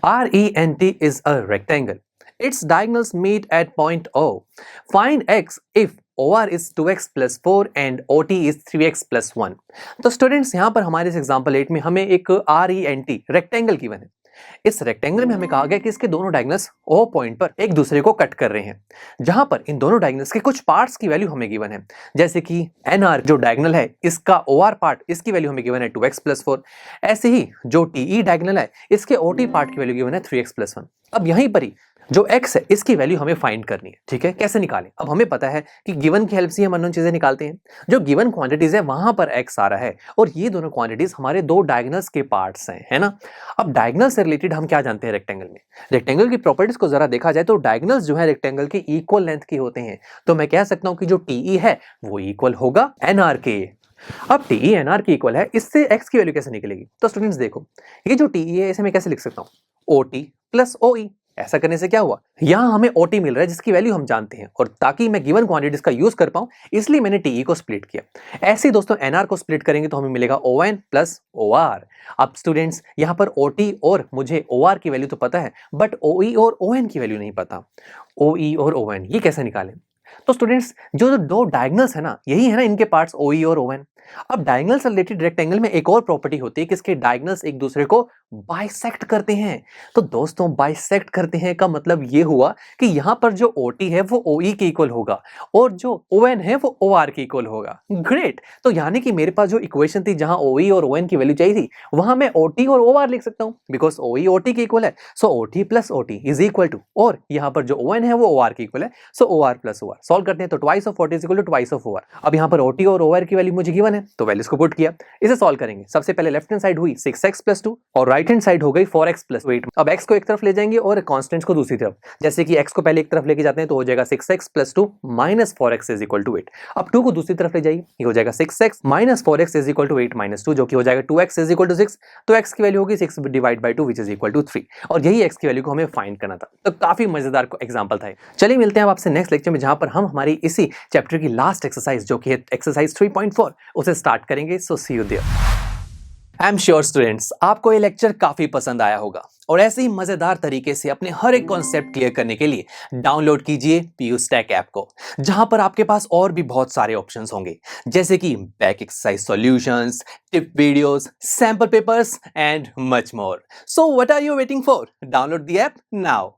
RENT is a rectangle. Its diagonals meet at point O. Find x if OR is 2x plus 4 and OT is 3x plus 1. तो students यहाँ पर हमारे इस example 8 में हमें एक RENT रेक्टेंगल गिवन है। इस रेक्टेंगल में हमें कहा गया कि इसके दोनों डायगोनल्स O पॉइंट पर एक दूसरे को कट कर रहे हैं, जहां पर इन दोनों डायगोनल्स के कुछ पार्ट्स की वैल्यू हमें गिवन है, जैसे कि NR जो डायगोनल है इसका OR पार्ट इसकी वैल्यू हमें गिवन है 2x प्लस 4। ऐसे ही जो TE डायगोनल है इसके OT पार्ट की वैल्यू गिवन है 3x प्लस 1। अब यहीं पर ही जो x है इसकी वैल्यू हमें फाइंड करनी है। ठीक है, कैसे निकालें? अब हमें पता है कि गिवन की हेल्प से हम अननोन चीजें निकालते हैं। जो गिवन क्वांटिटीज है वहां पर x आ रहा है और ये दोनों क्वांटिटीज हमारे दो डायगोनल्स के पार्ट्स हैं, है ना। अब डायगोनल से रिलेटेड हम क्या जानते हैं रेक्टेंगल में? रेक्टेंगल की प्रॉपर्टीज को जरा देखा जाए तो डायगोनल्स जो है रेक्टेंगल के इक्वल लेंथ के होते हैं। तो मैं कह सकता हूं कि जो TE है वो इक्वल होगा NR के। अब TE NR के इक्वल है, इससे x की वैल्यू कैसे निकलेगी? तो स्टूडेंट्स देखो, ये जो TE है इसे मैं कैसे लिख सकता हूं? OT plus OE। ऐसा करने से क्या हुआ, यहां हमें OT मिल रहा है जिसकी वैल्यू हम जानते हैं, और ताकि मैं गिवन क्वांटिटीज का यूज कर पाऊं इसलिए मैंने TE को स्प्लिट किया। ऐसे ही दोस्तों NR को स्प्लिट करेंगे तो हमें मिलेगा ON प्लस OR। अब स्टूडेंट्स यहां पर OT और मुझे OR की वैल्यू तो पता है, बट OE और ON की वैल्यू नहीं पता। OE और ON ये कैसे निकालें? तो स्टूडेंट्स जो दो डायगोनल्स है ना, यही है ना इनके पार्ट्स OE और ON। अब डायगोनल से रिलेटेड रेक्टेंगल में एक और प्रॉपर्टी होती है कि इसके डायगोनल्स एक दूसरे को बाइसेक्ट करते हैं। तो दोस्तों बाइसेक्ट करते हैं का मतलब ये हुआ कि यहां पर जो OT है वो OE के इक्वल होगा और जो ON है वो OR के इक्वल होगा। ग्रेट। तो यानी कि मेरे पास जो इक्वेशन थी जहां OE और ON की वैल्यू चाहिए थी, वहां मैं OT और OR लिख सकता हूं बिकॉज OE OT के इक्वल है। So OT plus OT is equal to, और यहां पर जो ON है वो OR के इक्वल है, so OR plus OR। Solve करते हैं तो twice of OT is equal to twice of OR। अब यहां पर OT और OR की वैल्यू मुझे गिवन है तो वैल्यूज को पुट किया। इसे सॉल्व करेंगे, सबसे पहले लेफ्ट हैंड साइड हुई 6x प्लस 2 और राइट हैंड साइड हो गई 4x प्लस 8। अब x को एक तरफ ले जाएंगे और कांस्टेंट्स को दूसरी तरफ, जैसे कि x को पहले एक तरफ लेके जाते हैं तो हो जाएगा 6x plus 2 minus 4x is equal to 8। अब 2 को दूसरी तरफ ले जाइए, ये हो जाएगा 6x minus 4x is equal to 8 minus 2, जो कि हो जाएगा 2x इज इक्वल टू 6। तो x की वैल्यू होगी 6 divide by 2 which is equal to 3, और यही x की वैल्यू को हमें फाइंड करना था। तो काफी मजेदार एग्जांपल था। चलिए मिलते हैं आपसे नेक्स्ट लेक्चर में, जहां पर हम हमारी इसी चैप्टर की लास्ट एक्सरसाइज जो कि है एक्सरसाइज 3.4 उसे स्टार्ट करेंगे। So see you there. I am sure students आपको ये लेक्चर काफी पसंद आया होगा, और ऐसे ही मजेदार तरीके से अपने हर एक कॉन्सेप्ट क्लियर करने के लिए डाउनलोड कीजिए PU Stack ऐप को, जहां पर आपके पास और भी बहुत सारे ऑप्शंस होंगे, जैसे कि back exercise solutions, tip videos, sample papers and much more. So what are you waiting for? Download the app now.